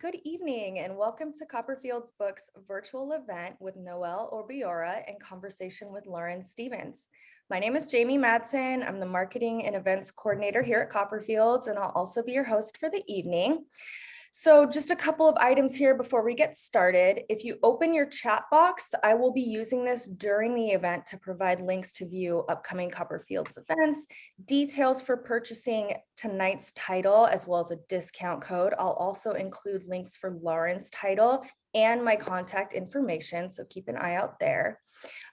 Good evening and welcome to Copperfield's Books virtual event with Noel Obiora and conversation with Lauren Stevens. My name is Jamie Madsen. I'm the marketing and events coordinator here at Copperfields, and I'll also be your host for the evening. So just a couple of items here before we get started. If you open your chat box, I will be using this during the event to provide links to view upcoming Copperfields events, details for purchasing tonight's title, as well as a discount code. I'll also include links for Lauren's title and my contact information, so keep an eye out there.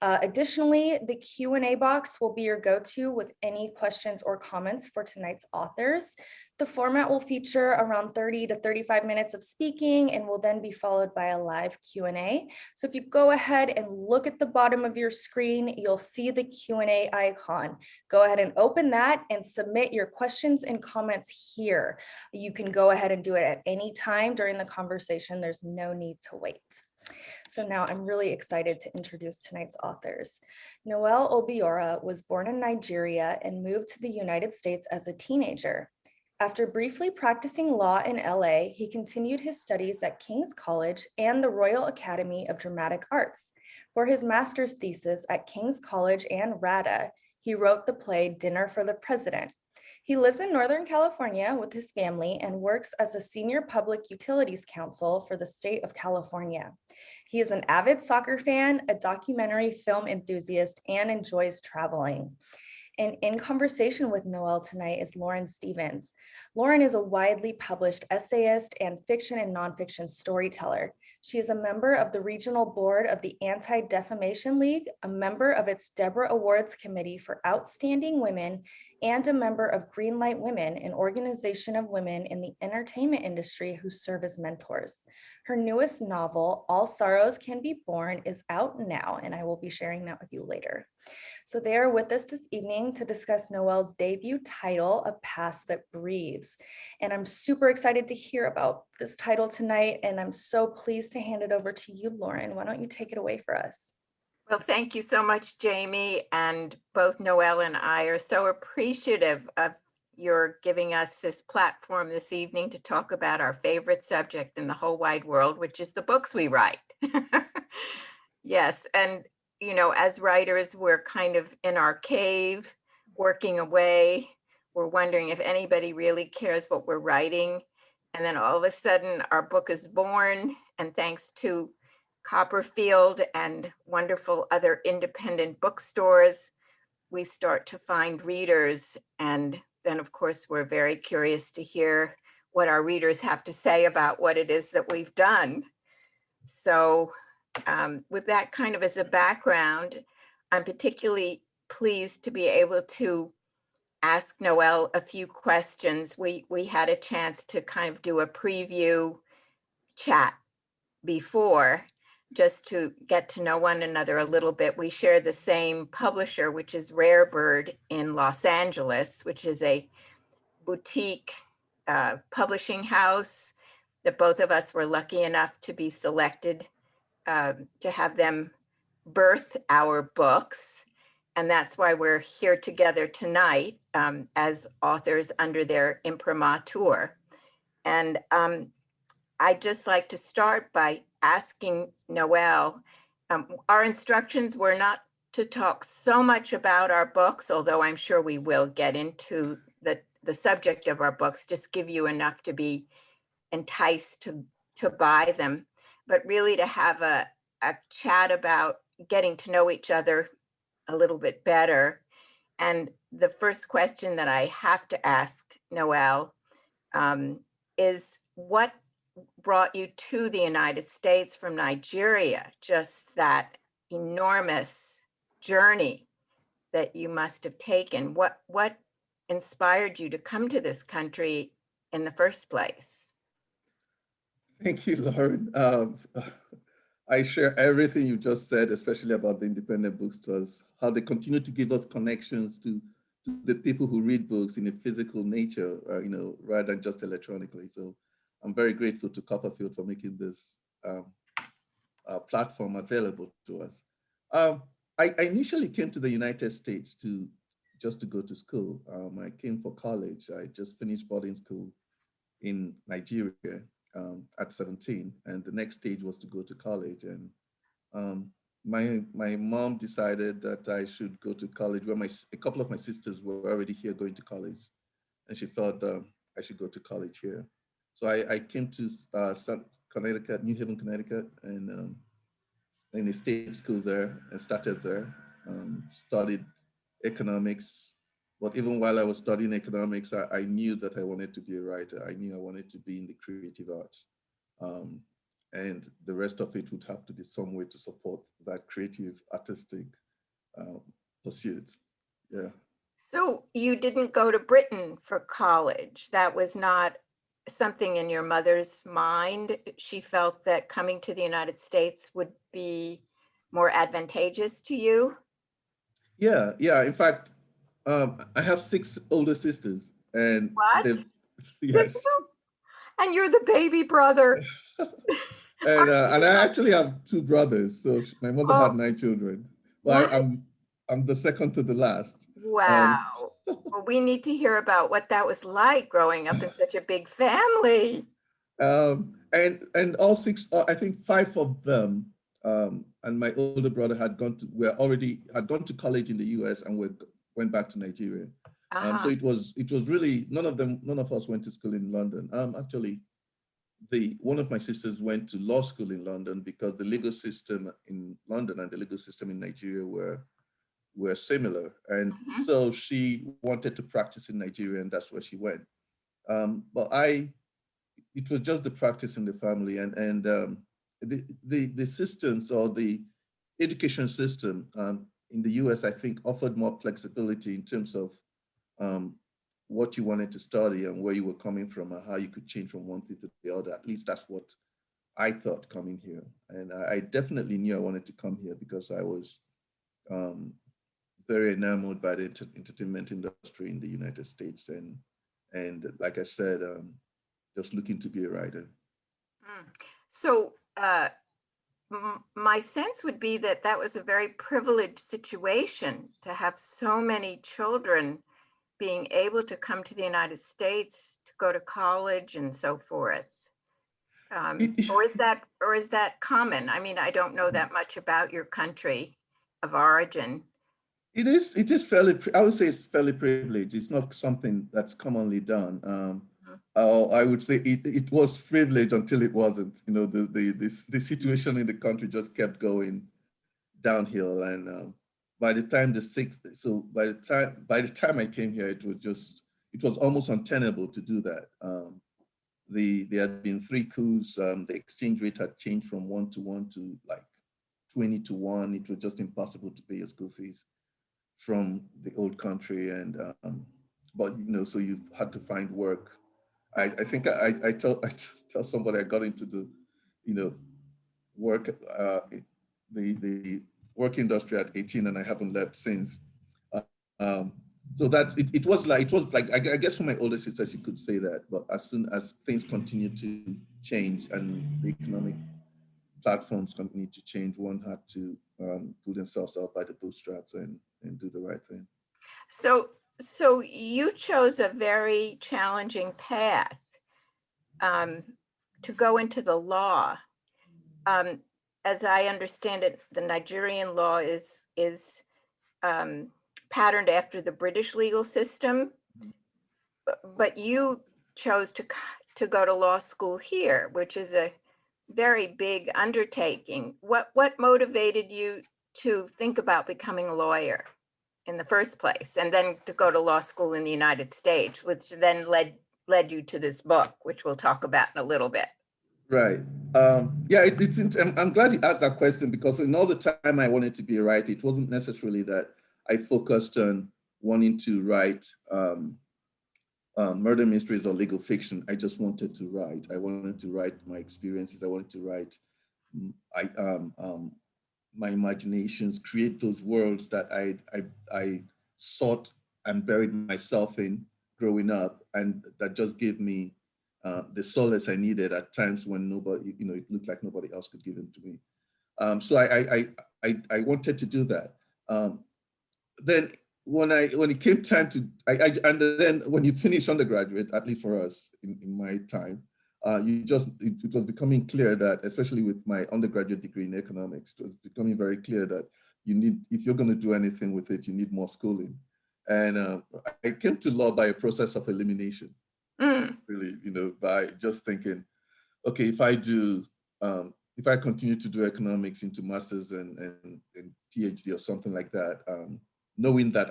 Additionally, the Q&A box will be your go-to with any questions or comments for tonight's authors. The format will feature around 30 to 35 minutes of speaking and will then be followed by a live Q&A. So if you go ahead and look at the bottom of your screen, you'll see the Q&A icon. Go ahead and open that and submit your questions and comments here. You can go ahead and do it at any time during the conversation. There's no need to wait. So now I'm really excited to introduce tonight's authors. Noel Obiora was born in Nigeria and moved to the United States as a teenager. After briefly practicing law in LA, he continued his studies at King's College and the Royal Academy of Dramatic Arts. For his master's thesis at King's College and RADA, he wrote the play Dinner for the President. He lives in Northern California with his family and works as a senior public utilities counsel for the state of California. He is an avid soccer fan, a documentary film enthusiast, and enjoys traveling. And in conversation with Noel tonight is Lauren Stevens. Lauren is a widely published essayist and fiction and nonfiction storyteller. She is a member of the regional board of the Anti-Defamation League, a member of its Deborah Awards Committee for Outstanding Women, and a member of Greenlight Women, an organization of women in the entertainment industry who serve as mentors. Her newest novel, All Sorrows Can Be Born, is out now, and I will be sharing that with you later. So they are with us this evening to discuss Noelle's debut title, A Past That Breathes. And I'm super excited to hear about this title tonight, and I'm so pleased to hand it over to you, Lauren. Why don't you take it away for us? Well, thank you so much, Jamie. And both Noelle and I are so appreciative of your giving us this platform this evening to talk about our favorite subject in the whole wide world, which is the books we write. Yes, and you know, as writers, we're kind of in our cave, working away. We're wondering if anybody really cares what we're writing. And then all of a sudden, our book is born. And thanks to Copperfield and wonderful other independent bookstores, we start to find readers. And then, of course, we're very curious to hear what our readers have to say about what it is that we've done. So with that kind of as a background, I'm particularly pleased to be able to ask Noelle a few questions. We had a chance to kind of do a preview chat before, just to get to know one another a little bit. We share the same publisher, which is Rare Bird in Los Angeles, which is a boutique publishing house that both of us were lucky enough to be selected to have them birth our books. And that's why we're here together tonight as authors under their imprimatur. And I'd just like to start by asking Noelle, our instructions were not to talk so much about our books, although I'm sure we will get into the subject of our books, just give you enough to be enticed to buy them, but really to have a chat about getting to know each other a little bit better. And the first question that I have to ask Noelle is, what brought you to the United States from Nigeria? Just that enormous journey that you must have taken. What inspired you to come to this country in the first place? Thank you, Lauren. I share everything you just said, especially about the independent bookstores, how they continue to give us connections to the people who read books in a physical nature, rather than just electronically. So I'm very grateful to Copperfield for making this platform available to us. I initially came to the United States just to go to school. I came for college. I just finished boarding school in Nigeria. at 17, and the next stage was to go to college. And my mom decided that I should go to college where a couple of my sisters were already here going to college, and she thought I should go to college here. So I came to Connecticut, New Haven, Connecticut, and in a state school there, and started there. Studied economics, but even while I was studying economics, I knew that I wanted to be a writer. I knew I wanted to be in the creative arts. Um, and the rest of it would have to be some way to support that creative, artistic uh, pursuit. Yeah. So you didn't go to Britain for college. That was not something in your mother's mind. She felt that coming to the United States would be more advantageous to you. Yeah, yeah. In fact, I have 6 older sisters, and What? they've yes, And you're the baby brother. and I actually have 2 brothers. So my mother had Oh, 9 children. Well, what? I'm the second to the last. Wow. Well, we need to hear about what that was like growing up in such a big family. And all 6, I think 5 of them, and my older brother had gone to college in the U.S. and went back to Nigeria. So Uh-huh. it was really none of us went to school in London. Actually, one of my sisters went to law school in London because the legal system in London and the legal system in Nigeria were similar, and Mhm. so she wanted to practice in Nigeria, and that's where she went. But it was just the practice in the family, and the systems or the education system in the US, I think, offered more flexibility in terms of um, what you wanted to study and where you were coming from and how you could change from one thing to the other. At least that's what I thought coming here, and I definitely knew I wanted to come here because I was um, very enamored by the entertainment industry in the United States, and like I said, just looking to be a writer. Mm. So, my sense would be that that was a very privileged situation to have so many children being able to come to the United States to go to college and so forth. It, Or is that common? I mean, I don't know that much about your country of origin. it is fairly, I would say it's fairly privileged. It's not something that's commonly done. Mhm. I would say it was privileged until it wasn't. You know, the situation in the country just kept going downhill, and by the time by the time I came here, it was almost untenable to do that. There had been 3 coups. The exchange rate had changed from 1 to 1 to like 20 to 1. It was just impossible to pay your school fees from the old country, and but you know, so you've had to find work. I think I tell somebody I got into the, you know, work the work industry at 18, and I haven't left since. Um, so that it was like I guess for my older sisters you could say that, but as soon as things continue to change and the economic platforms continue to change, one had to pull themselves out by the bootstraps and do the right thing. So, so you chose a very challenging path um, to go into the law. Um, as I understand it, the Nigerian law is um, patterned after the British legal system, but you chose to go to law school here, which is a very big undertaking. What motivated you to think about becoming a lawyer in the first place, and then to go to law school in the United States, which then led you to this book, which we'll talk about in a little bit? Right. Yeah, I'm glad you asked that question because in all the time I wanted to be a writer, it wasn't necessarily that I focused on wanting to write murder mysteries or legal fiction. I just wanted to write. I wanted to write my experiences. I wanted to write I, my imaginations, create those worlds that I sought and buried myself in growing up, and that just gave me the solace I needed at times when nobody, you know, it looked like nobody else could give it to me. So I wanted to do that. Then when it came time to and then when you finish undergraduate, at least for us in my time, it was becoming clear that, especially with my undergraduate degree in economics, it was becoming very clear that if you're going to do anything with it, you need more schooling. And I came to law by a process of elimination, really, by just thinking, okay, if I continue to do economics into masters and PhD or something like that, knowing that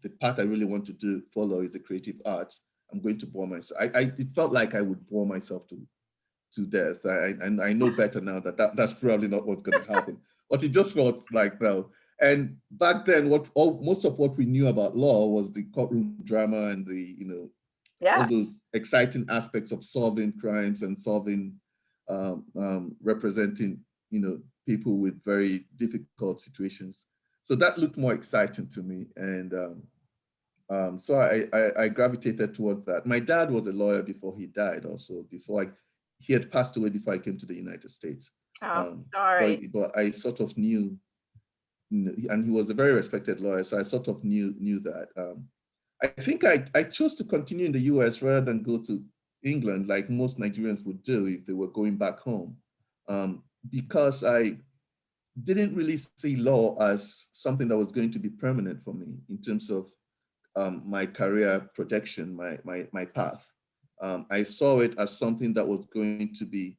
the path I really want to follow is the creative arts, I'm going to bore myself. It felt like I would bore myself to death. And I know better now that's probably not what's going to happen. But it just felt like no. And back then, most of what we knew about law was the courtroom drama and all those exciting aspects of solving crimes and representing people with very difficult situations. So that looked more exciting to me, and so I gravitated towards that. My dad was a lawyer before he died. Also, he had passed away before I came to the United States. Sorry. But I sort of knew, and he was a very respected lawyer, so I sort of knew that. I think I chose to continue in the US rather than go to England like most Nigerians would do if they were going back home, because I didn't really see law as something that was going to be permanent for me in terms of my career projection, my path. I saw it as something that was going to be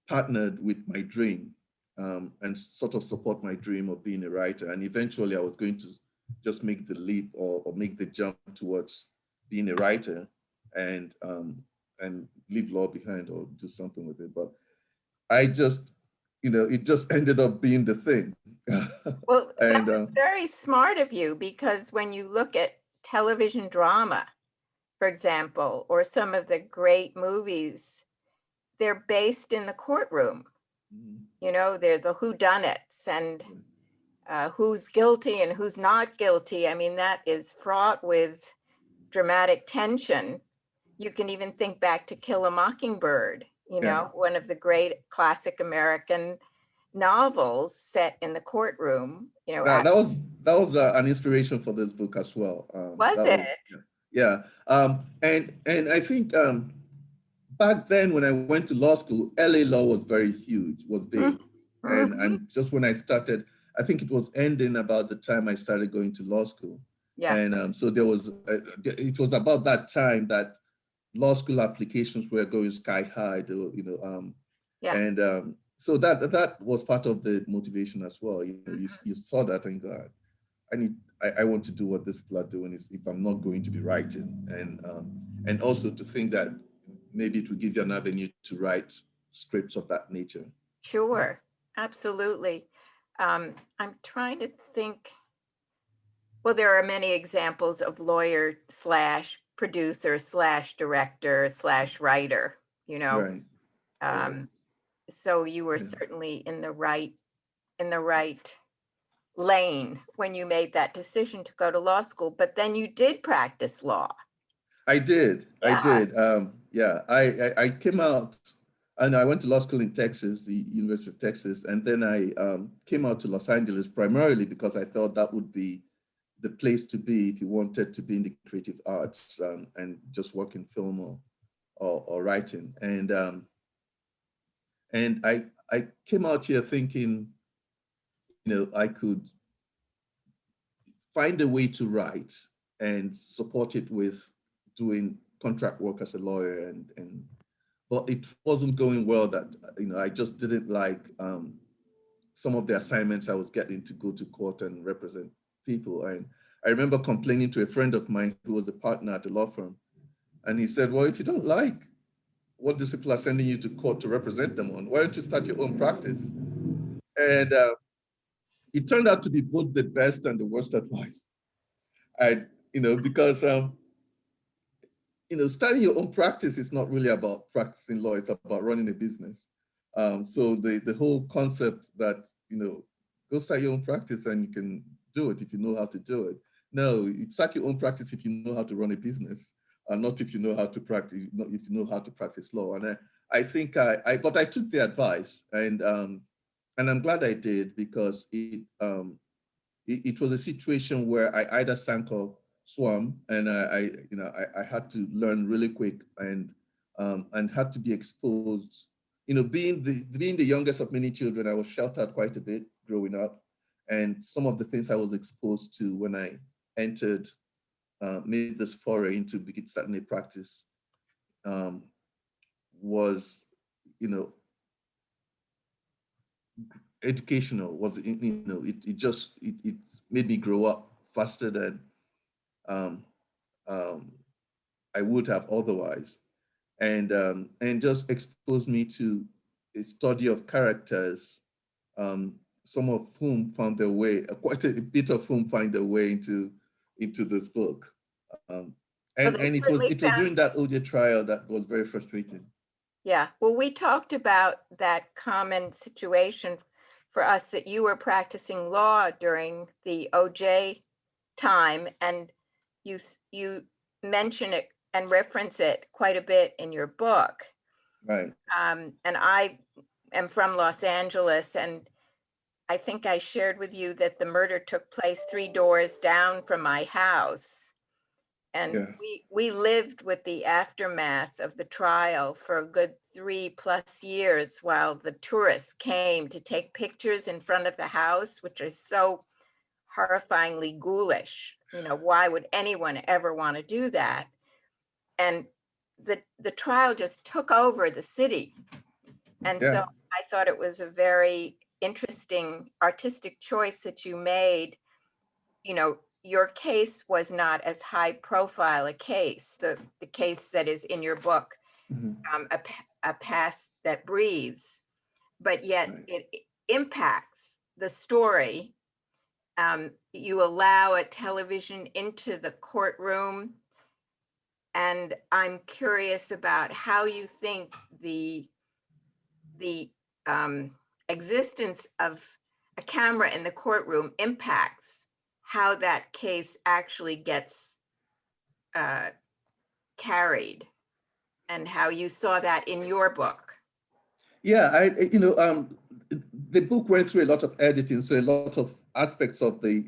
partnered with my dream, and sort of support my dream of being a writer. And eventually I was going to just make the leap or make the jump towards being a writer and leave law behind or do something with it. But I just, it just ended up being the thing. Well, that was very smart of you, because when you look at television drama, for example, or some of the great movies, they're based in the courtroom. They're the whodunits and who's guilty and who's not guilty. I mean, that is fraught with dramatic tension. You can even think back to Kill a Mockingbird, one of the great classic American novels set in the courtroom. That was an inspiration for this book as well. Was it? Yeah. And I think back then when I went to law school, LA law was very huge, was big. And just when I started, I think it was ending about the time I started going to law school. Yeah. And so it was about that time that law school applications were going sky high, so that was part of the motivation as well. You saw that and go, I want to do what these people are doing if I'm not going to be writing, and also to think that maybe it will give you an avenue to write scripts of that nature. Sure, absolutely. I'm trying to think. Well, there are many examples of lawyer / producer / director / writer, Right. So you were certainly in the right lane when you made that decision to go to law school, but then you did practice law. I did. I came out, and I went to law school in Texas, the University of Texas, and then I came out to Los Angeles primarily because I thought that would be the place to be if you wanted to be in the creative arts, and just work in film or writing. And I came out here thinking, I could find a way to write and support it with doing contract work as a lawyer, but it wasn't going well. That I just didn't like some of the assignments I was getting to go to court and represent people. And I remember complaining to a friend of mine who was a partner at a law firm, and he said, "Well, if you don't like what these people are sending you to court to represent them on, why don't you start your own practice?" And it turned out to be both the best and the worst advice. Because starting your own practice is not really about practicing law, it's about running a business. So the whole concept that, go start your own practice and you can do it if you know how to do it. No, start your own practice if you know how to run a business, not if you know how to practice, not if you know how to practice law. And I think but I took the advice, and I'm glad I did, because it was a situation where I either sank or swam, and I had to learn really quick and and had to be exposed. You know, being the youngest of many children, I was shut out quite a bit growing up. And some of the things I was exposed to when I entered, made this foray into starting a practice, was, you know, educational. Was, you know, it made me grow up faster than um, I would have otherwise, and just exposed me to a study of characters, some of whom found their way, quite a bit of whom find their way into this book. Um, Well, and they and certainly it was found, during that OJ trial that was very frustrating. yeah. Well, we talked about that common situation for us, that you were practicing law during the OJ time, and you mention it and reference it quite a bit in your book. Right. And I am from Los Angeles, and I think I shared with you that the murder took place 3 doors down from my house. And Yeah. we lived with the aftermath of the trial for a good 3+ years while the tourists came to take pictures in front of the house, which is so horrifyingly ghoulish. You know, why would anyone ever want to do that? And the trial just took over the city. And so Yeah. I thought it was a very interesting artistic choice that you made. You know, your case was not as high profile a case, the case that is in your book, Mhm. a past that breathes, but yet Right. it impacts the story. You allow a television into the courtroom, and I'm curious about how you think the existence of a camera in the courtroom impacts how that case actually gets carried, and how you saw that in your book. Yeah, the book went through a lot of editing, so a lot of aspects of the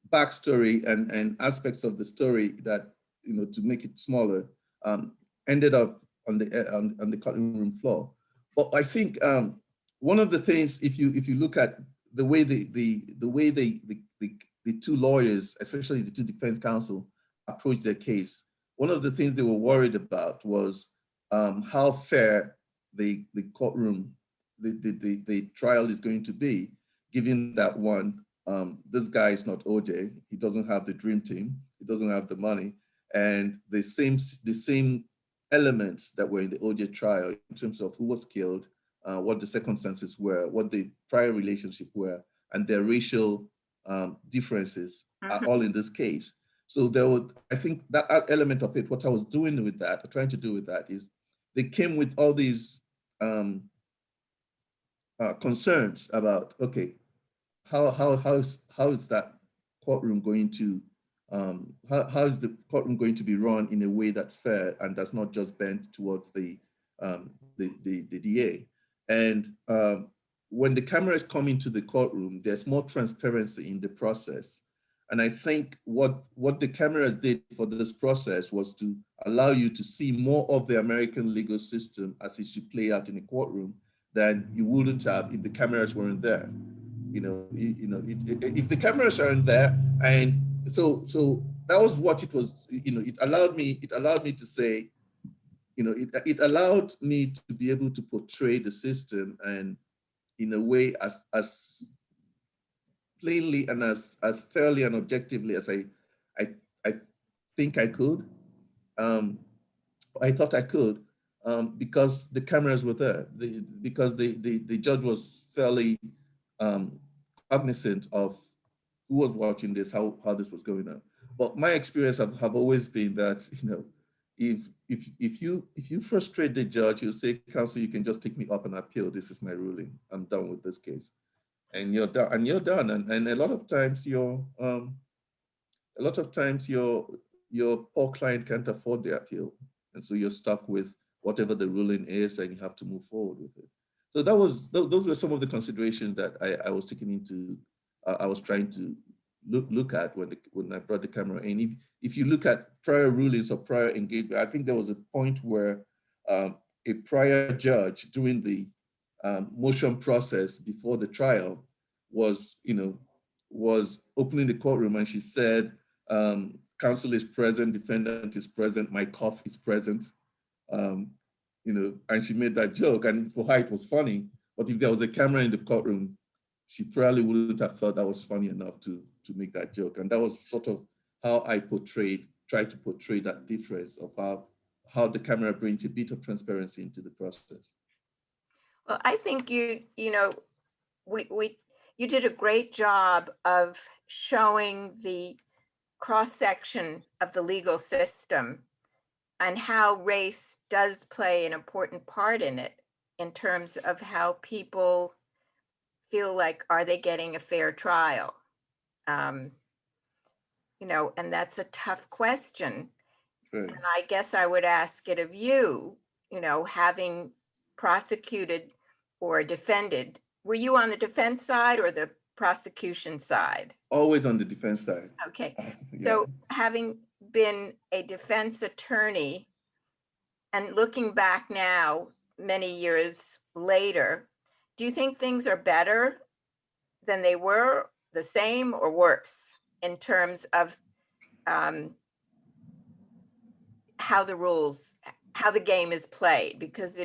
backstory and aspects of the story that, you know, to make it smaller, ended up on the cutting room floor. But I think one of the things, if you look at the way the two lawyers, especially the two defense counsel, approached their case, one of the things they were worried about was how fair the courtroom, the trial is going to be, given that one, this guy is not OJ. He doesn't have the dream team. He doesn't have the money, and the same elements that were in the OJ trial in terms of who was killed, what the circumstances were, what the prior relationship were, and their racial differences are all in this case. So there would, I think that element of it, what I was doing with that, or trying to do with that, is they came with all these concerns about, okay, how is that courtroom going to how is the courtroom going to be run in a way that's fair and does not just bend towards the DA? And when the cameras come into the courtroom, there's more transparency in the process. And I think what the cameras did for this process was to allow you to see more of the American legal system as it should play out in a courtroom than you wouldn't have if the cameras weren't there. If the cameras aren't there, and so that was what it was. It allowed me to say, it allowed me to be able to portray the system and in a way as plainly and as fairly and objectively as I I think I could. Um, I thought I could, because the cameras were there, because the judge was fairly cognizant of who was watching this, how this was going on. But my experience have always been that, if you frustrate the judge, you say, counsel, you can just take me up and appeal. This is my ruling. I'm done with this case, and you're done. And a lot of times your poor client can't afford the appeal, and so you're stuck with whatever the ruling is, and you have to move forward with it. So those were some of the considerations that I was taking into. I was trying to look at when I brought the camera in. If you look at prior rulings or prior engagement, I think there was a point where a prior judge during the motion process before the trial was, was opening the courtroom, and she said, counsel is present, defendant is present, my cough is present. And she made that joke, and for her it was funny. But if there was a camera in the courtroom, she probably wouldn't have thought that was funny enough to make that joke. And that was sort of how I tried to portray that difference of how the camera brings a bit of transparency into the process. Well, I think you did a great job of showing the cross-section of the legal system and how race does play an important part in it, in terms of how people feel like, are they getting a fair trial? And that's a tough question. Right. And I guess I would ask it of you, having prosecuted or defended, were you on the defense side or the prosecution side? Always on the defense side. Okay. Yeah. So having been a defense attorney and looking back now, many years later, do you think things are better than they were, the same, or worse in terms of how the game is played? Because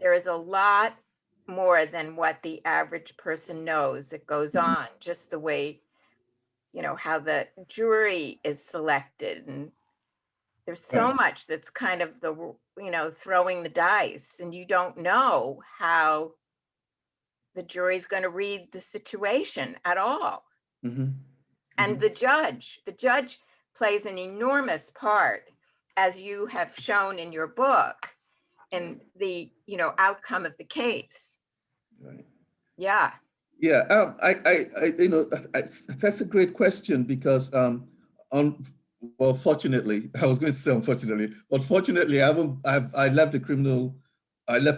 there is a lot more than what the average person knows that goes on, just the way, how the jury is selected. And there's so much that's kind of throwing the dice, and you don't know how the jury's going to read the situation at all. Mm-hmm. And the judge plays an enormous part, as you have shown in your book, in the outcome of the case. Right. Yeah. Yeah. That's a great question, because well, fortunately, I was going to say unfortunately, but fortunately, I left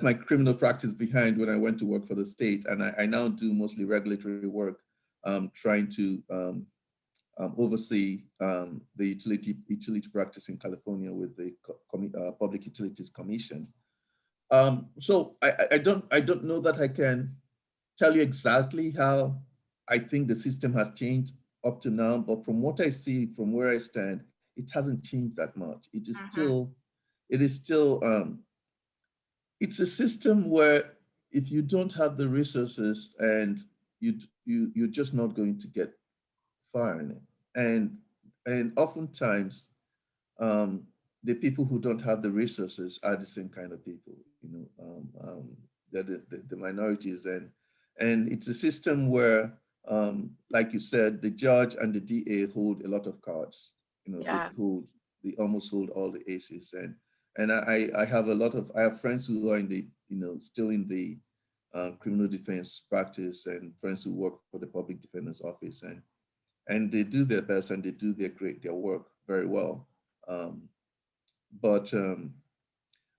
my criminal practice behind when I went to work for the state, and I now do mostly regulatory work, trying to oversee the utility practice in California with the Public Utilities Commission. So I don't know that I can tell you exactly how I think the system has changed up to now, but from what I see, from where I stand, it hasn't changed that much. It is still, it's a system where if you don't have the resources, and you're just not going to get far in it. And oftentimes, the people who don't have the resources are the same kind of people, they're the minorities, and it's a system where, like you said, the judge and the DA hold a lot of cards. Yeah. They almost hold all the aces, and I have friends who are in the, still in the criminal defense practice, and friends who work for the public defender's office, and they do their best, and they do their work very well. But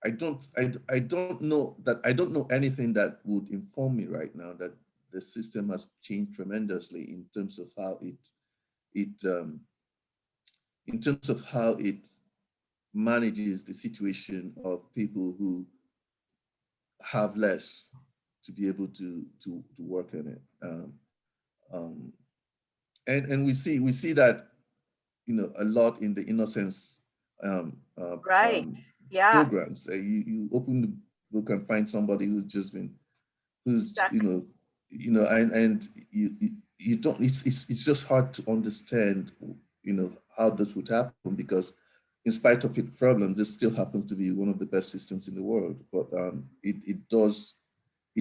I don't know anything that would inform me right now that the system has changed tremendously in terms of how it manages the situation of people who have less to be able to work in it. And we see that, a lot in the innocence Right. Yeah. programs. You open the book and find somebody who's Stuck. and you don't. It's just hard to understand, how this would happen, because in spite of its problems, this still happens to be one of the best systems in the world. But it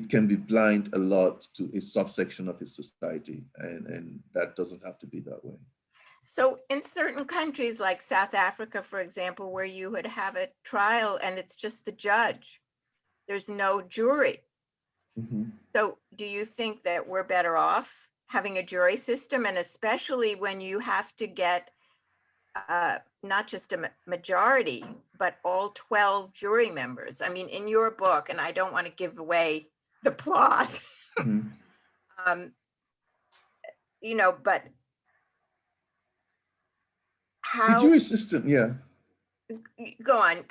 can be blind a lot to a subsection of its society, and that doesn't have to be that way. So in certain countries like South Africa, for example, where you would have a trial and it's just the judge, there's no jury. Mm-hmm. So do you think that we're better off having a jury system, and especially when you have to get not just a majority, but all 12 jury members? I mean, in your book, and I don't want to give away the plot, Mm-hmm. But The jury system, yeah. go on.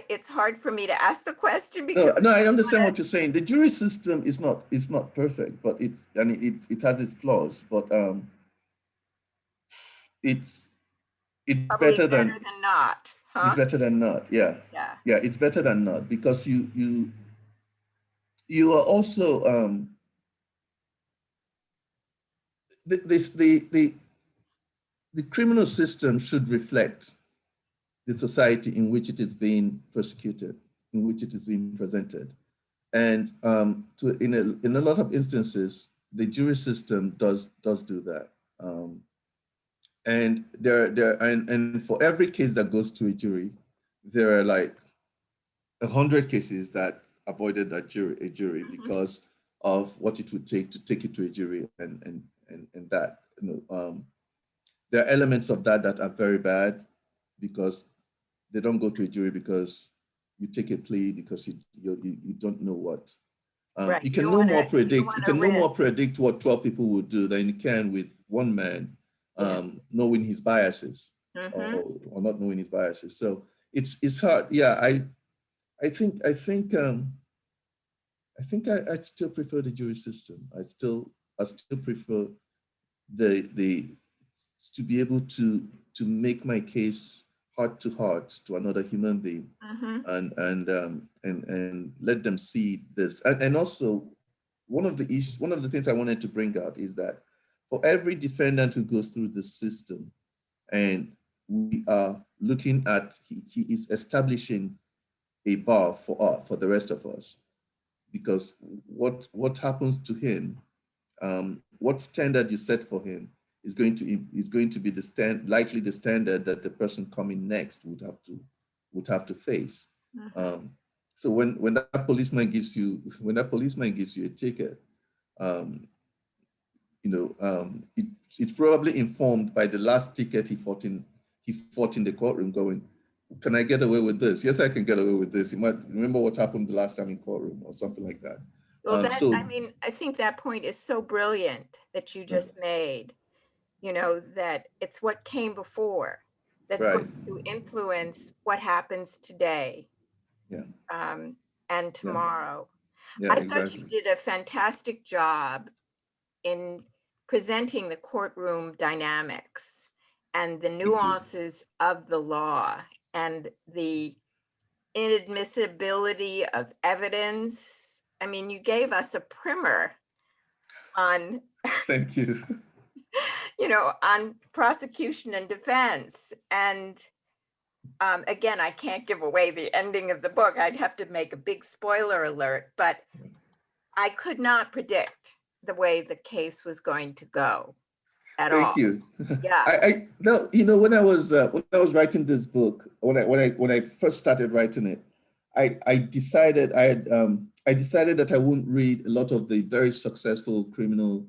It's hard for me to ask the question No, because no, I understand what you're saying. The jury system is not perfect, but it has its flaws, but it's it's probably better better than than not, it's huh? better than not. Yeah, Yeah. yeah, it's better than not because you are also the criminal system should reflect the society in which it is being persecuted, in which it is being presented. And in a lot of instances, the jury system does do that. And and for every case that goes to a jury, there are like 100 cases that avoided a jury because of what it would take to take it to a jury and that. There are elements of that that are very bad because they don't go to a jury because you take a plea because you don't know what. Right. You You can don't no want more to. You don't predict. want You to can no risk. more predict what 12 people would do than you can with one man, Yeah. knowing his biases or not knowing his biases. So it's hard. Yeah, I think I'd still prefer the jury system. I still prefer the to be able to make my case heart to heart to another human being and let them see this. And also one of the things I wanted to bring out is that for every defendant who goes through the system and we are looking at he is establishing a bar for the rest of us because what happens to him, what standard you set for him is going to be likely the standard that the person coming next would have to face. So when that policeman gives you a ticket, um, it's probably informed by the last ticket he fought in the courtroom going, can I get away with this? Yes, I can get away with this. You might remember what happened the last time in courtroom or something like that. Well, I mean, I think that point is so brilliant that you just made, that it's what came before that's right. going to influence what happens today Yeah. and tomorrow. Yeah, I thought exactly. you did a fantastic job in presenting the courtroom dynamics and the nuances of the law and the inadmissibility of evidence. I mean, you gave us a primer on, Thank you. on prosecution and defense. And again, I can't give away the ending of the book. I'd have to make a big spoiler alert, but I could not predict the way the case was going to go at all. Thank you. Yeah. I no, when I was writing this book, when I first started writing it, I decided I decided that I wouldn't read a lot of the very successful criminal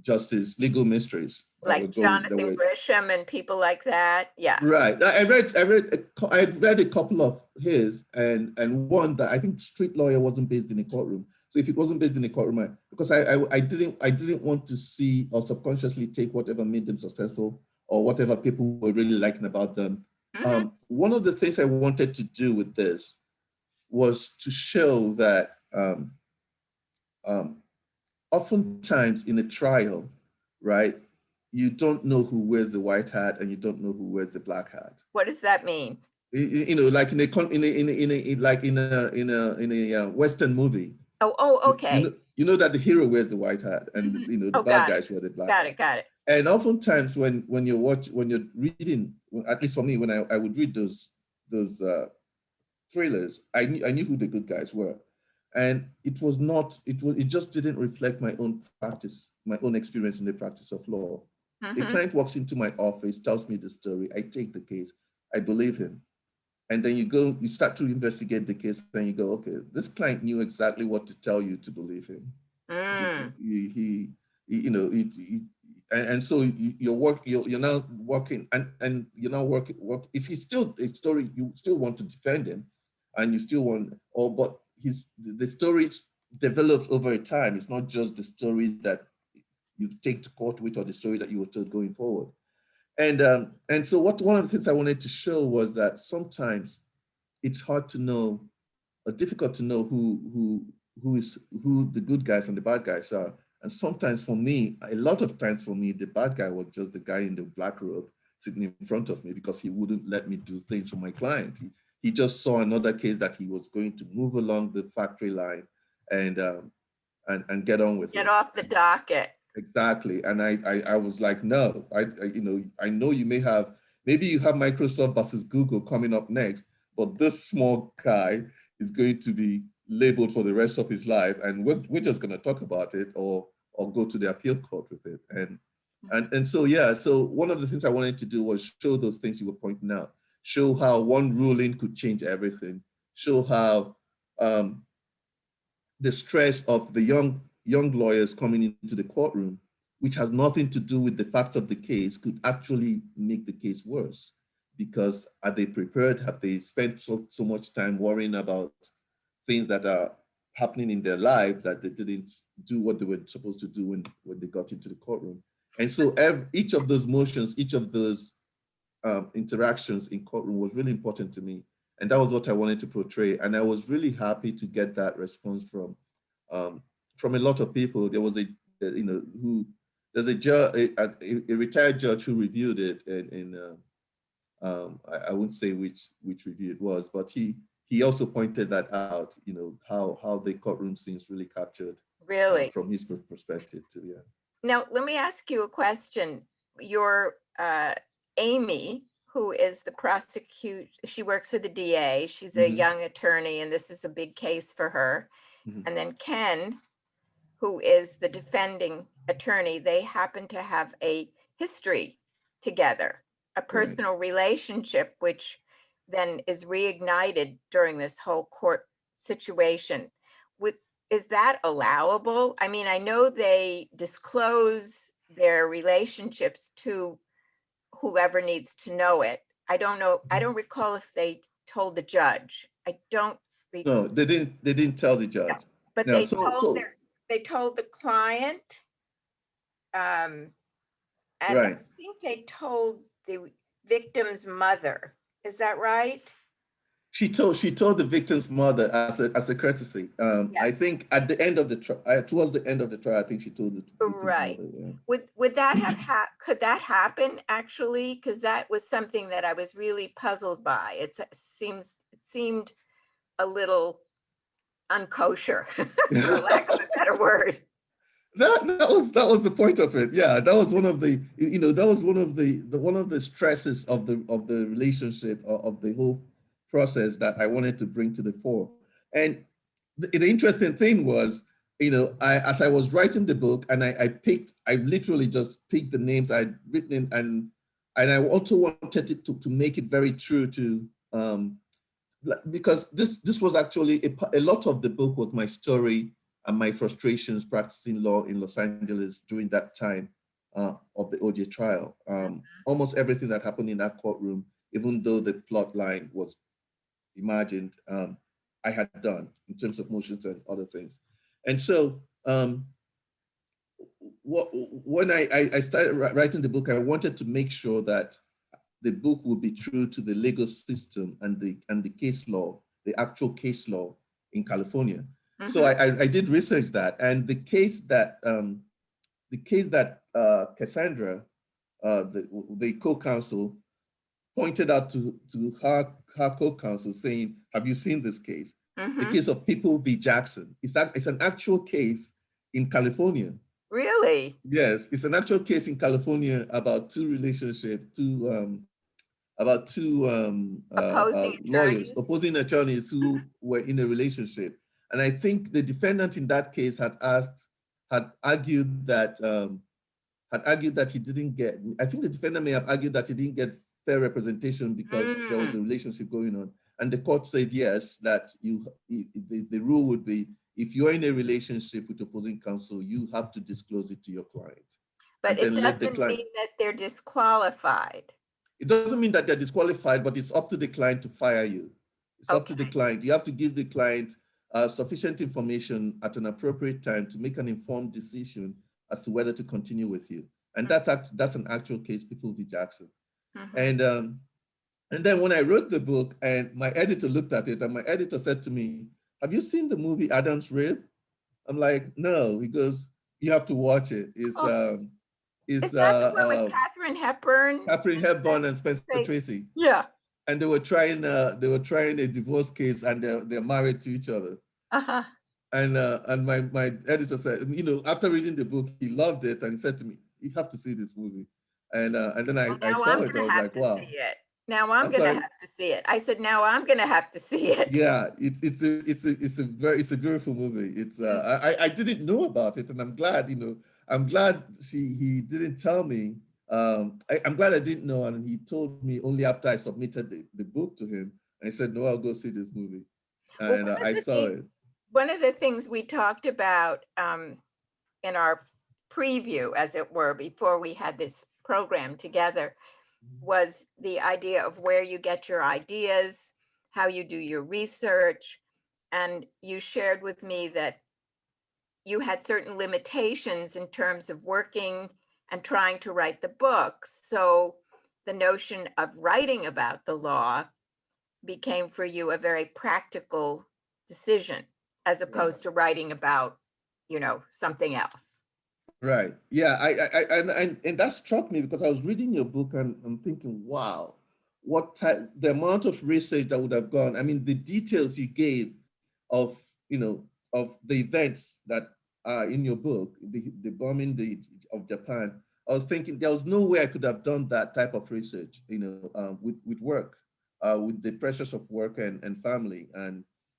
justice legal mysteries Like Jonathan Grisham and people like that. Yeah. Right. I read a couple of his and one that I think Street Lawyer wasn't based in a courtroom. So if it wasn't based in a courtroom, because I didn't want to see or subconsciously take whatever made them successful or whatever people were really liking about them. One of the things I wanted to do with this was to show that oftentimes in a trial, right, you don't know who wears the white hat and you don't know who wears the black hat. What does that mean? Like in a Western movie. Oh, okay. You know that the hero wears the white hat and the bad guys wear the black hat. Got it. And oftentimes when you're reading, at least for me, when I would read those thrillers, I knew who the good guys were. And it just didn't reflect my own practice, my own experience in the practice of law. A client walks into my office, tells me the story, I take the case, I believe him. And then you start to investigate the case, and you go, okay, this client knew exactly what to tell you to believe him. And so you're now working, and you're now working. It's still a story. You still want to defend him, and you still want, but the story develops over time. It's not just the story that you take to court with or the story that you were told going forward. And so one of the things I wanted to show was that sometimes it's hard to know, or difficult to know who the good guys and the bad guys are. And sometimes for me, a lot of times for me, the bad guy was just the guy in the black robe sitting in front of me because he wouldn't let me do things for my client. He just saw another case that he was going to move along the factory line and get on with it. Get off the docket. Exactly. And I was like, no, I know you maybe you have Microsoft versus Google coming up next, but this small guy is going to be labeled for the rest of his life. And we're just going to talk about it or go to the appeal court with it. And so, yeah, so one of the things I wanted to do was show those things you were pointing out, show how one ruling could change everything, show how the stress of the young lawyers coming into the courtroom, which has nothing to do with the facts of the case, could actually make the case worse. Because are they prepared? Have they spent so much time worrying about things that are happening in their life that they didn't do what they were supposed to do when they got into the courtroom? And so each of those motions, each of those interactions in courtroom was really important to me. And that was what I wanted to portray. And I was really happy to get that response from a lot of people. There was there's a retired judge who reviewed it, and I wouldn't say which review it was, but he also pointed that out. How the courtroom scenes really captured from his perspective too. Yeah. Now let me ask you a question. Your Amy, who is the she works for the DA. She's a young attorney, and this is a big case for her. And then Ken, who is the defending attorney, they happen to have a history together, a personal relationship, which then is reignited during this whole court situation. Is that allowable? I mean, I know they disclose their relationships to whoever needs to know it. I don't know. I don't recall if they told the judge. I don't recall. No, they didn't tell the judge. No, but no, they told the client. And right. I think they told the victim's mother. Is that right? She told the victim's mother as a courtesy. Yes. I think at the end of the trial, towards the end of the trial, I think she told the victim's mother. Yeah. Would that could that happen actually? Because that was something that I was really puzzled by. It seemed a little unkosher, for lack of a better word. That was the point of it. Yeah, that was one of the one of the stresses of the relationship of the whole process that I wanted to bring to the fore. And the interesting thing was, as I was writing the book, and I literally just picked the names I'd written, and I also wanted it to make it very true to, because this was actually a lot of the book was my story and my frustrations practicing law in Los Angeles during that time of the OJ trial. Almost everything that happened in that courtroom, even though the plot line was imagined, I had done in terms of motions and other things. And so when I started writing the book, I wanted to make sure that the book would be true to the legal system and the case law, the actual case law in California. So I did research that, and the case that Cassandra, the co-counsel, pointed out to her co-counsel, saying, "Have you seen this case? The case of People v. Jackson. It's an actual case in California." Really? Yes, it's an actual case in California about two opposing attorneys who were in a relationship. And I think the defendant in that case had argued that he didn't get, I think the defendant may have argued that he didn't get fair representation because there was a relationship going on. And the court said, yes, that the rule would be, if you're in a relationship with opposing counsel, you have to disclose it to your client. But it doesn't mean that they're disqualified. It doesn't mean that they're disqualified, but it's up to the client to fire you. It's up to the client. You have to give the client sufficient information at an appropriate time to make an informed decision as to whether to continue with you. And that's an actual case, People v. Jackson. Mhm. And then when I wrote the book and my editor looked at it and my editor said to me, have you seen the movie Adam's Rib? I'm like, no. He goes, you have to watch it. Oh, It's is that the one with Katharine Hepburn? Catherine Hepburn and Spencer Tracy? Tracy. Yeah. And they were trying a divorce case and they're married to each other. Uh-huh. And my editor said, after reading the book, he loved it and he said to me, you have to see this movie. And then Well, I now saw I'm it. I gonna was have like, to see wow. it. Now I'm I'm gonna sorry. have to see it. I said, now I'm gonna have to see it. Yeah, it's a beautiful movie. I didn't know about it, and I'm glad he didn't tell me. I'm glad I didn't know, and he told me only after I submitted the book to him. And he said, "No, I'll go see this movie," Well, and I saw it. one of the things we talked about in our preview, as it were, before we had this program together, was the idea of where you get your ideas, how you do your research. And you shared with me that you had certain limitations in terms of working and trying to write the books. So the notion of writing about the law became for you a very practical decision, as opposed to writing about, something else. Right. Yeah. And that struck me because I was reading your book and I'm thinking, wow, the amount of research that would have gone. I mean, the details you gave of, of the events that are in your book, the bombing of Japan. I was thinking there was no way I could have done that type of research, with work, with the pressures of work and family.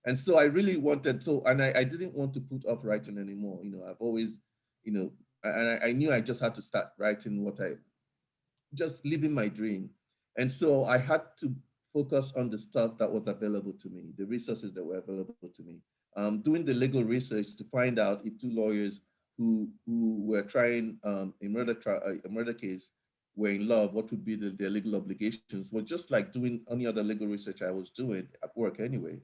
And so I really wanted and I didn't want to put off writing anymore. I've always, you know, and I knew I just had to start writing just living my dream. And so I had to focus on the stuff that was available to me, the resources that were available to me. Doing the legal research to find out if two lawyers who were trying a murder case were in love, what would be their legal obligations, was just like doing any other legal research I was doing at work anyway.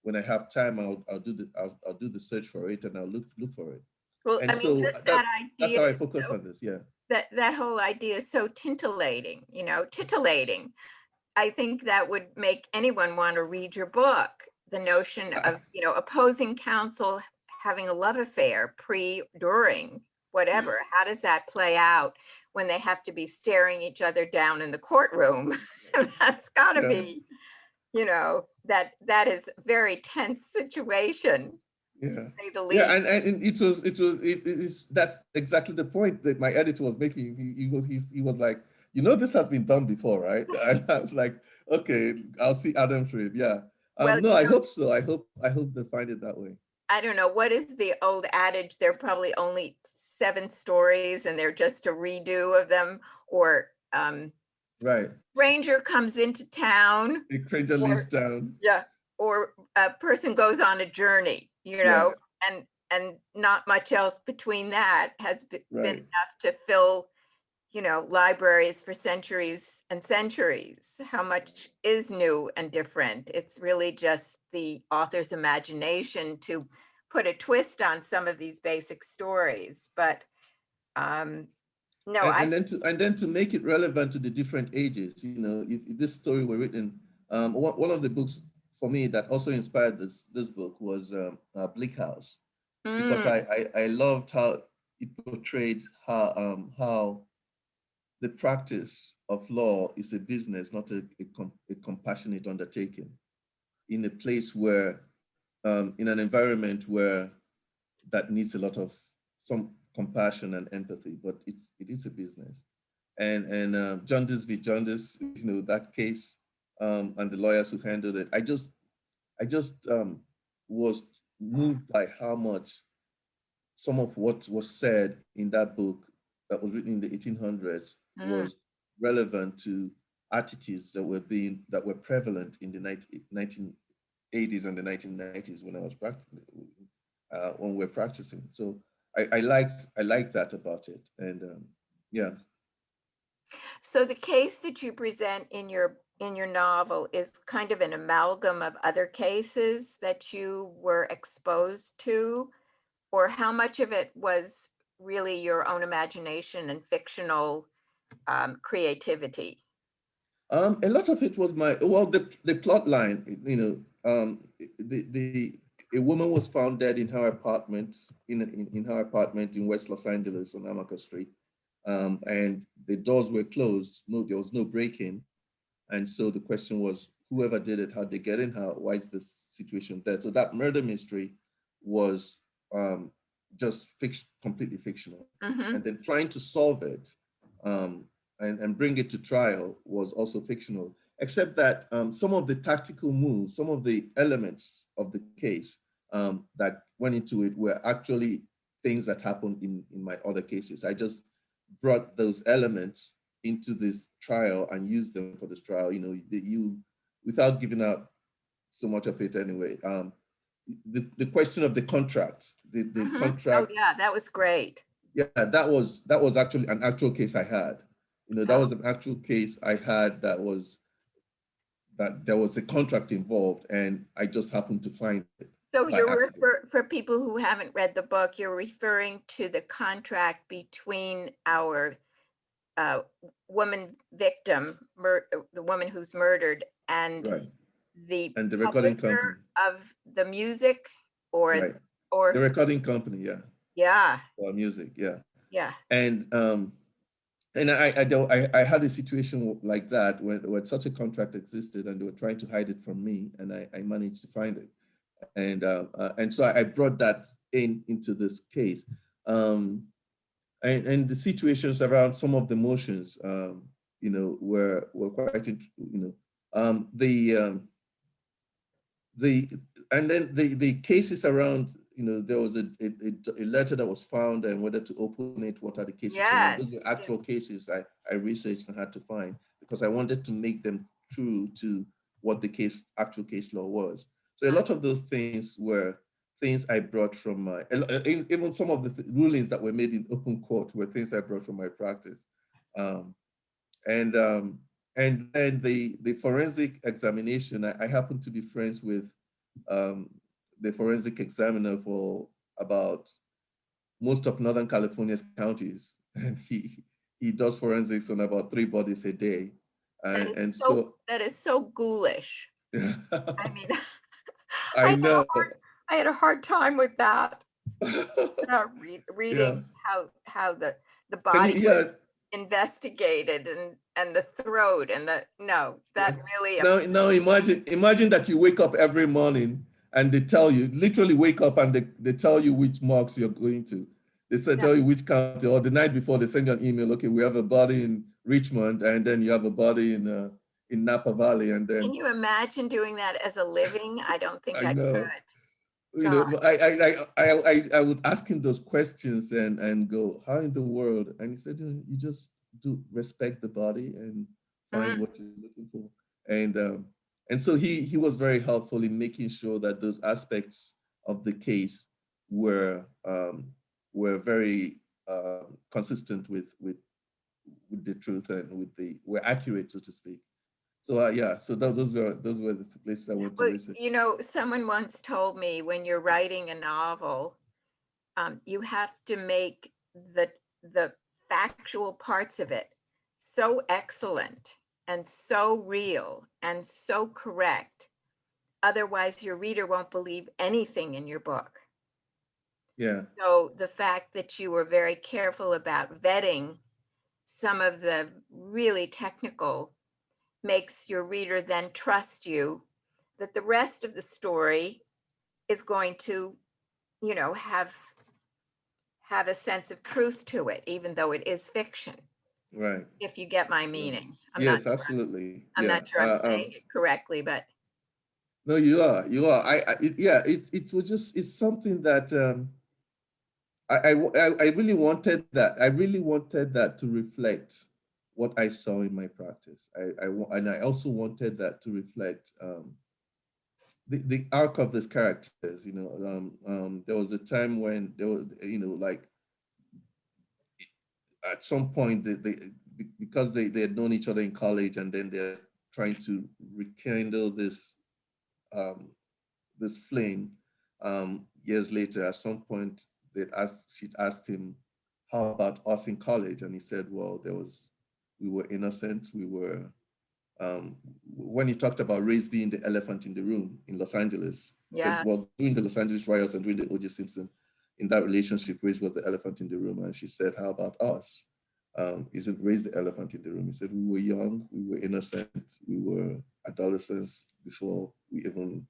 When I have time, I'll do the search for it and I'll look for it. Well, And I mean, so just that that's idea, how I focused on this. Yeah. that whole idea is so titillating. I think that would make anyone want to read your book. The notion of, opposing counsel having a love affair during, whatever. How does that play out when they have to be staring each other down in the courtroom? That's got to Yeah. be, that is a very tense situation, Yeah. to say the least. Yeah, and it is that's exactly the point that my editor was making. He was like, this has been done before, right? And I was like, okay, I'll see Adam's Rib. Yeah. Well, No, I hope so. I hope they find it that way. I don't know, what is the old adage? There are probably only 7 stories and they're just a redo of them, or Right. stranger comes into town, The stranger leaves town. yeah, or a person goes on a journey, Yeah. and not much else between that has been Right. enough to fill, libraries for centuries and centuries. How much is new and different? It's really just the author's imagination to put a twist on some of these basic stories. But no, And then to make it relevant to the different ages, if this story were written, one of the books for me that also inspired this book was Bleak House, because I loved how it portrayed how the practice of law is a business, not a compassionate undertaking, in a place where, in an environment where that needs a lot of some compassion and empathy, but it is a business. And Jaundice v. Jaundice, that case, and the lawyers who handled it, I just was moved by how much some of what was said in that book that was written in the 1800s was relevant to attitudes that were prevalent in the 1980s and the 1990s when we're practicing. So I liked that about it, and yeah. So the case that you present in your novel is kind of an amalgam of other cases that you were exposed to, or how much of it was really your own imagination and fictional creativity? A lot of it was the plot line, a woman was found dead in her apartment, in her apartment in West Los Angeles on Amaka Street. And the doors were closed. No, there was no break-in. And so the question was, whoever did it, how'd they get in? Why is this situation there? So that murder mystery was just completely fictional. Mm-hmm. And then trying to solve it and bring it to trial was also fictional, except that some of the tactical moves, some of the elements of the case that went into it were actually things that happened in my other cases. I just brought those elements into this trial and used them for this trial, without giving out so much of it anyway. The question of the contract, the Mm-hmm. contract. Oh yeah, that was great. Yeah, that was actually an actual case I had. That was an actual case I had that there was a contract involved, and I just happened to find it. So you're for people who haven't read the book, you're referring to the contract between our woman victim, the woman who's murdered, and right. the recording company of the music, or right. or the recording company, yeah, or music, yeah. And I had a situation like that when such a contract existed, and they were trying to hide it from me, and I managed to find it, and so I brought that into this case, and the situations around some of the motions, were quite, and then the cases around, there was a letter that was found, and whether to open it, what are the cases? Yes. Those were actual cases I researched and had to find, because I wanted to make them true to what the actual case law was. So a lot of those things were things I brought from even some of the rulings that were made in open court were things I brought from my practice. And then the forensic examination, I happen to be friends with the forensic examiner for about most of Northern California's counties, and he does forensics on about 3 bodies a day, and so that is so ghoulish. I mean, I know. I had a hard time with that. Reading how the body was investigated, and the throat, and really. No, imagine that you wake up every morning and they tell you, literally wake up and they tell you which marks you're going to. They tell you which county, or the night before they send you an email. Okay, we have a body in Richmond, and then you have a body in Napa Valley, and then. Can you imagine doing that as a living? I don't think I know. could. I would ask him those questions and go, how in the world? And he said, you just respect the body and find what you're looking for. And so he was very helpful in making sure that those aspects of the case were very consistent with the truth, and were accurate, so to speak. So so those were the places I went to research. Someone once told me, when you're writing a novel, you have to make the factual parts of it so excellent and so real and so correct. Otherwise, your reader won't believe anything in your book. Yeah. So the fact that you were very careful about vetting some of the really technical makes your reader then trust you that the rest of the story is going to, have a sense of truth to it, even though it is fiction. Right. If you get my meaning. Yes, absolutely. I'm not sure I'm saying it correctly, but. No, you are. It was just, it's something that I really wanted that. I really wanted that to reflect what I saw in my practice. And I also wanted that to reflect the arc of these characters. There was a time when there was, like at some point because they had known each other in college, and then they're trying to rekindle this flame years later. At some point, she'd asked him, "How about us in college?" And he said, "Well, we were innocent. We were when he talked about race being the elephant in the room in Los Angeles, he said, Yeah. well, during the Los Angeles riots and during the O.J. Simpson, in that relationship, race was the elephant in the room. And she said, how about us? Isn't race the elephant in the room? He said, we were young, we were innocent, we were adolescents before we even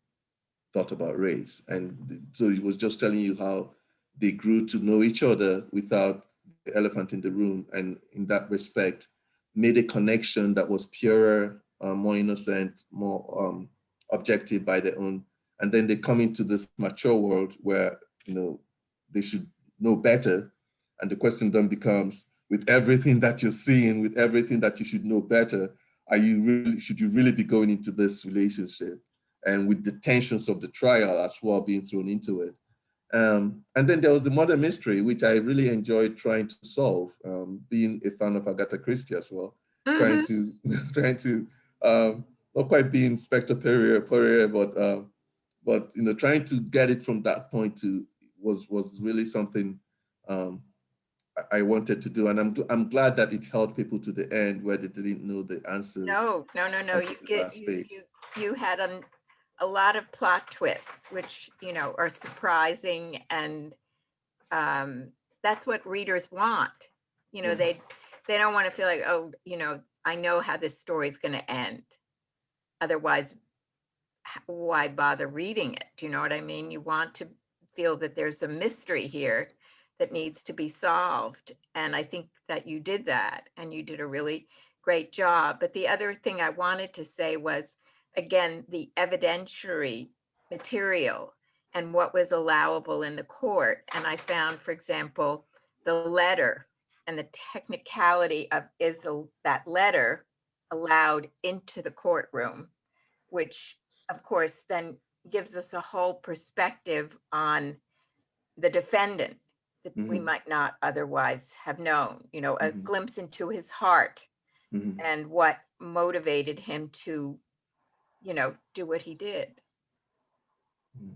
thought about race. And so he was just telling you how they grew to know each other without the elephant in the room. And in that respect, made a connection that was purer, more innocent, more objective by their own. And then they come into this mature world where, they should know better. And the question then becomes, with everything that you're seeing, with everything that you should know better, should you really be going into this relationship? And with the tensions of the trial as well being thrown into it. And then there was the murder mystery, which I really enjoyed trying to solve, being a fan of Agatha Christie as well, trying to, not quite being Inspector Perrier, but trying to get it from that point to was really something I wanted to do, and I'm glad that it held people to the end where they didn't know the answer. No. You had a lot of plot twists, which are surprising, and that's what readers want. They don't want to feel like, oh, I know how this story is going to end. Otherwise, why bother reading it? Do you know what I mean? You want to feel that there's a mystery here that needs to be solved. And I think that you did that, and you did a really great job. But the other thing I wanted to say was, again, the evidentiary material and what was allowable in the court. And I found, for example, the letter and the technicality of is that letter allowed into the courtroom, which of course then gives us a whole perspective on the defendant that we might not otherwise have known, a glimpse into his heart and what motivated him to, do what he did.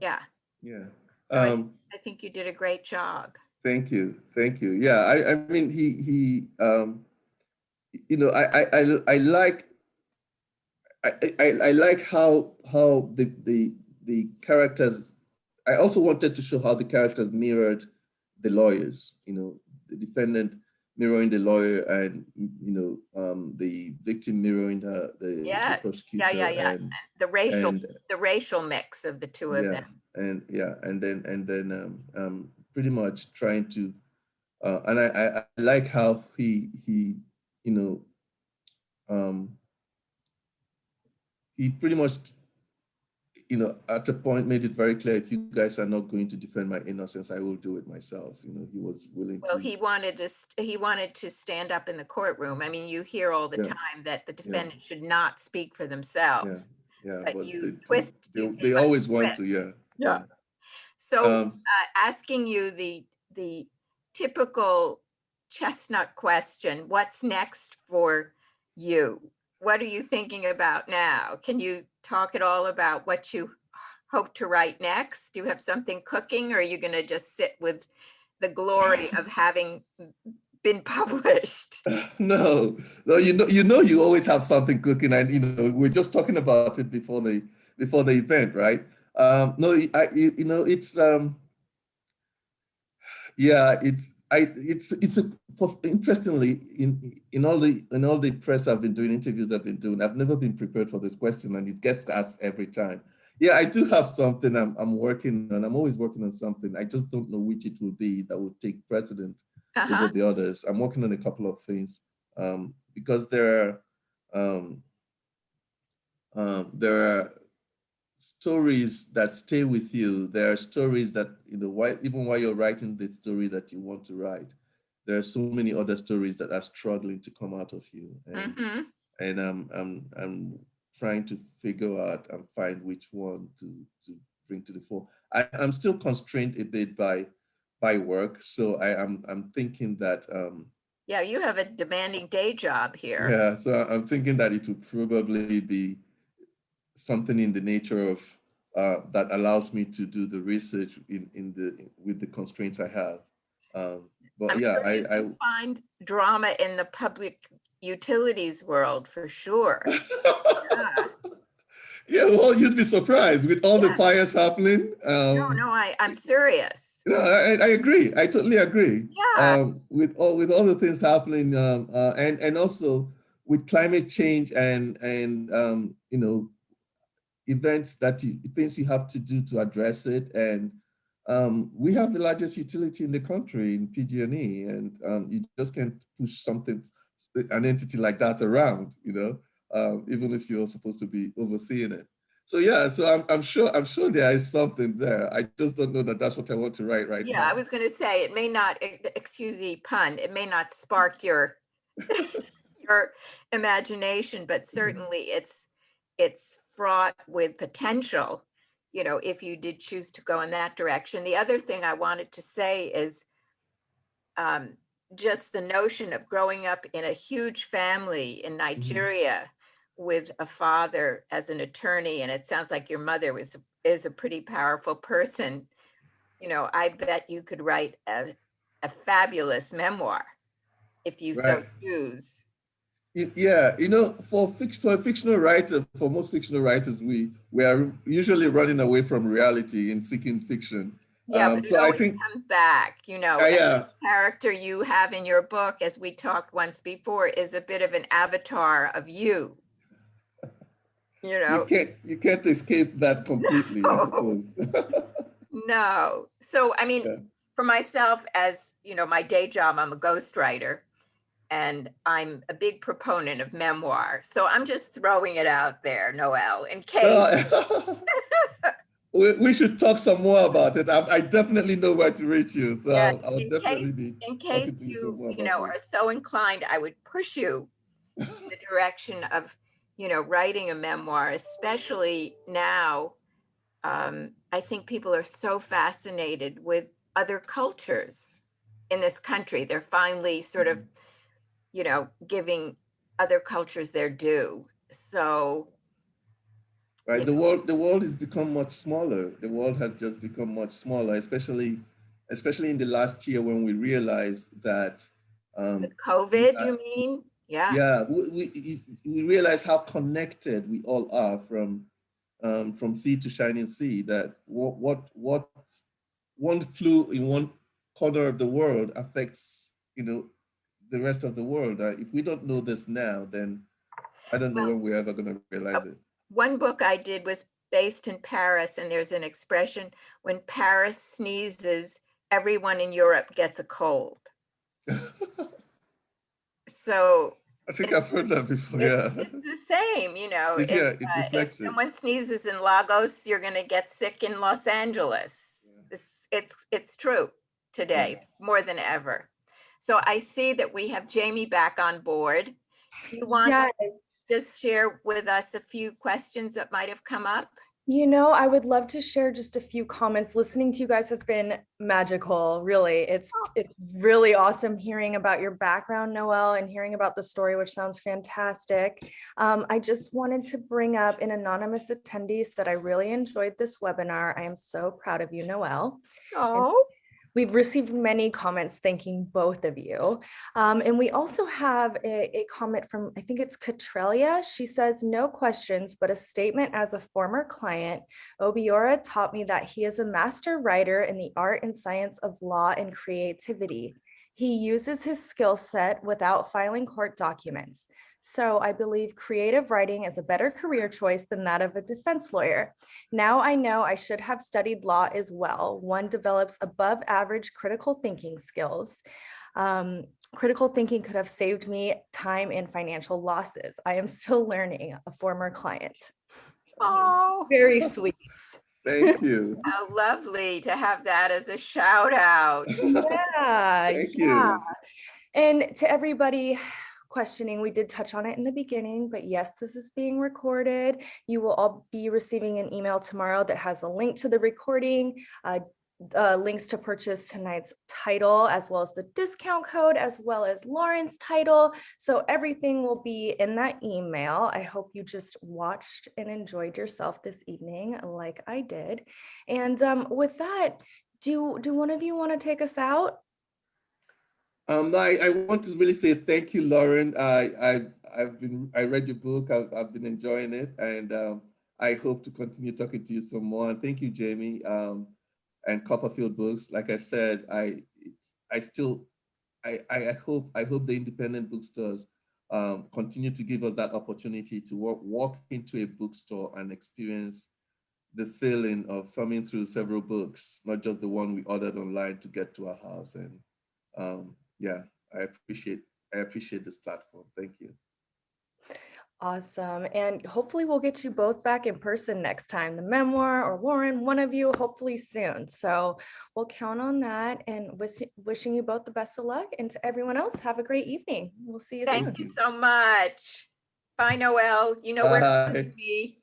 Yeah. Yeah. I think you did a great job. Thank you. Yeah, I mean, I like how the characters. I also wanted to show how the characters mirrored the lawyers. The defendant mirroring the lawyer, and the victim mirroring the prosecutor. Yeah. And the racial mix of the two of them. And then pretty much trying to, and I like how he pretty much at a point made it very clear, if you guys are not going to defend my innocence, I will do it myself. He was willing to. Well, he wanted to stand up in the courtroom. I mean, you hear all the time that the defendant should not speak for themselves. Yeah, but you twist. They always want to, yeah. So asking you the typical chestnut question, what's next for you? What are you thinking about now? Can you talk at all about what you hope to write next? Do you have something cooking, or are you going to just sit with the glory of having been published? No, you always have something cooking, and we're just talking about it before the event, right? No, it's interestingly, in all the press I've been doing, interviews I've been doing, I've never been prepared for this question, and it gets asked every time. Yeah, I do have something I'm working on. I'm always working on something. I just don't know which it will be that will take precedent over the others. I'm working on a couple of things because there are stories that stay with you. There are stories that, even while you're writing the story that you want to write, there are so many other stories that are struggling to come out of you. And I'm trying to figure out and find which one to bring to the fore. I'm still constrained a bit by work. So I'm thinking that yeah, you have a demanding day job here. Yeah, so I'm thinking that it would probably be something in the nature of that allows me to do the research with the constraints I have. But I'm yeah, sure you can find drama in the public utilities world for sure. Yeah. Yeah, well, you'd be surprised with all the Yeah. fires happening. No, I'm serious. I agree. I totally agree. Yeah. With all the things happening, and also with climate change and events things you have to do to address it. And we have the largest utility in the country in PG&E, and you just can't push an entity like that around, even if you're supposed to be overseeing it. So yeah, so I'm sure there is something there. I just don't know that that's what I want to write right Yeah, now. I was going to say it may not, excuse the pun, it may not spark your your imagination, but certainly it's fraught with potential, if you did choose to go in that direction. The other thing I wanted to say is just the notion of growing up in a huge family in Nigeria with a father as an attorney, and it sounds like your mother is a pretty powerful person. I bet you could write a fabulous memoir if you so Right. choose. Yeah, for a fictional writer, for most fictional writers, we are usually running away from reality in seeking fiction. Yeah, but it So I always think, comes back, and yeah, the character you have in your book, as we talked once before, is a bit of an avatar of you. you can't escape that completely, I No, suppose. no. So, I mean, Yeah. for myself, as my day job, I'm a ghostwriter, and I'm a big proponent of memoir. So I'm just throwing it out there, Noelle, in case. No, we should talk some more about it. I definitely know where to reach you, so Yeah, I'll definitely be in case talking to you some more you about are so inclined, I would push you in the direction of, writing a memoir, especially now. I think people are so fascinated with other cultures in this country. They're finally sort of, giving other cultures their due. So, Right, the world has become much smaller. The world has just become much smaller, especially in the last year when we realized that with we COVID, are, you mean? Yeah. yeah, we realize how connected we all are from sea to shining sea. That what one flu in one corner of the world affects the rest of the world. If we don't know this now, then I don't know Well, when we're ever going to realize it. one book I did was based in Paris, and there's an expression: when Paris sneezes, everyone in Europe gets a cold. So I think I've heard that before. it's Yeah, the same, yeah, it if reflects it. someone sneezes in Lagos, you're going to get sick in Los Angeles. Yeah. It's true today more than ever. So I see that we have Jamie back on board. Do you want Yes. to just share with us a few questions that might have come up? I would love to share just a few comments. Listening to you guys has been magical, really. It's really awesome hearing about your background, Noelle, and hearing about the story, which sounds fantastic. I just wanted to bring up an anonymous attendee that I really enjoyed this webinar. I am so proud of you, Noelle. Oh, We've received many comments thanking both of you. And we also have a comment from, I think it's Catrelia. She says, no questions, but a statement as a former client. Obiora taught me that he is a master writer in the art and science of law and creativity. He uses his skill set without filing court documents. So I believe creative writing is a better career choice than that of a defense lawyer. Now I know I should have studied law as well. One develops above average critical thinking skills. Critical thinking could have saved me time and financial losses. I am still learning, a former client. oh, Very sweet. Thank you. how lovely to have that as a shout out. Yeah, Thank yeah. you. And to everybody questioning, we did touch on it in the beginning, but yes, this is being recorded. You will all be receiving an email tomorrow that has a link to the recording, links to purchase tonight's title, as well as the discount code, as well as Lauren's title. So everything will be in that email. I hope you just watched and enjoyed yourself this evening like I did. And with that, do one of you want to take us out? No, I want to really say thank you, Lauren. I read your book. I've been enjoying it, and I hope to continue talking to you some more. And thank you, Jamie, and Copperfield Books. Like I said, I still I hope the independent bookstores continue to give us that opportunity to walk into a bookstore and experience the feeling of thumbing through several books, not just the one we ordered online to get to our house. And yeah, I appreciate this platform. Thank you. Awesome. And hopefully we'll get you both back in person next time, the memoir or Lauren, one of you, hopefully soon. So we'll count on that, and wishing you both the best of luck. And to everyone else, have a great evening. We'll see you soon. Thank you so much. Bye, Noelle. You know where to Bye. find me.